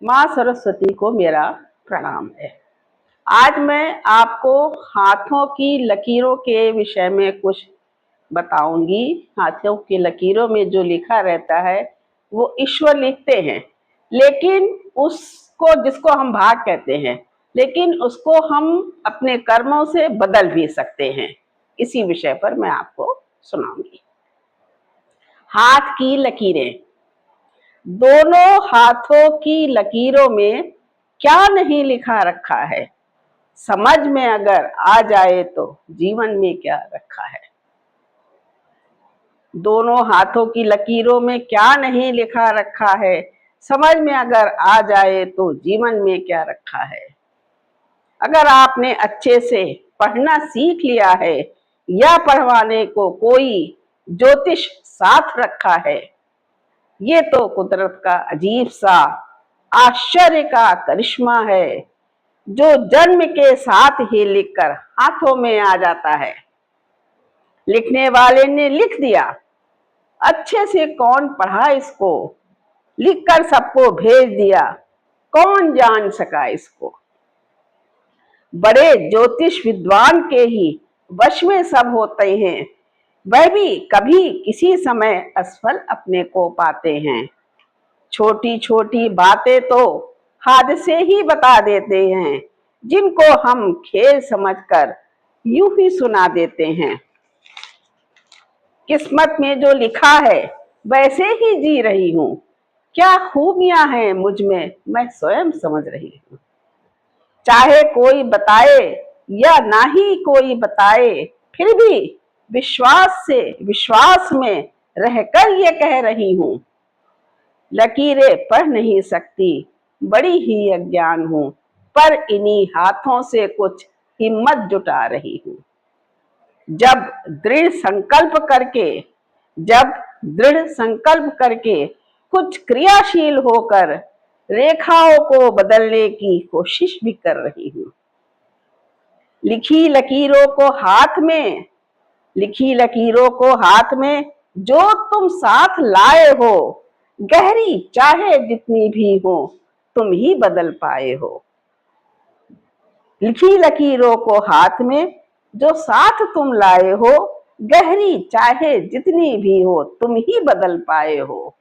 माँ सरस्वती को मेरा प्रणाम है। आज मैं आपको हाथों की लकीरों के विषय में कुछ बताऊंगी। हाथों की लकीरों में जो लिखा रहता है वो ईश्वर लिखते हैं, लेकिन उसको, जिसको हम भाग कहते हैं, लेकिन उसको हम अपने कर्मों से बदल भी सकते हैं। इसी विषय पर मैं आपको सुनाऊंगी। हाथ की लकीरें। दोनों हाथों की लकीरों में क्या नहीं लिखा रखा है, समझ में अगर आ जाए तो जीवन में क्या रखा है। दोनों हाथों की लकीरों में क्या नहीं लिखा रखा है, समझ में अगर आ जाए तो जीवन में क्या रखा है। अगर आपने अच्छे से पढ़ना सीख लिया है या पढ़वाने को कोई ज्योतिष साथ रखा है, ये तो कुदरत का अजीब सा आश्चर्य का करिश्मा है, जो जन्म के साथ ही लिखकर हाथों में आ जाता है। लिखने वाले ने लिख दिया, अच्छे से कौन पढ़ा इसको, लिखकर सबको भेज दिया, कौन जान सका इसको। बड़े ज्योतिष विद्वान के ही वश में सब होते हैं, वह भी कभी किसी समय असफल अपने को पाते हैं। छोटी छोटी बातें तो हाथ से ही बता देते हैं, जिनको हम खेल समझकर यूं ही सुना देते हैं। किस्मत में जो लिखा है वैसे ही जी रही हूँ, क्या खूबियां हैं मुझ में मैं स्वयं समझ रही हूँ। चाहे कोई बताए या ना ही कोई बताए, फिर भी विश्वास में रहकर ये कह रही हूँ। लकीरें पढ़ नहीं सकती, बड़ी ही अज्ञान हूँ, पर इन्हीं हाथों से कुछ हिम्मत जुटा रही हूँ। जब दृढ़ संकल्प करके कुछ क्रियाशील होकर रेखाओं को बदलने की कोशिश भी कर रही हूँ। लिखी लकीरों को हाथ में जो तुम साथ लाए हो, गहरी चाहे जितनी भी हो तुम ही बदल पाए हो। लिखी लकीरों को हाथ में जो साथ तुम लाए हो, गहरी चाहे जितनी भी हो तुम ही बदल पाए हो।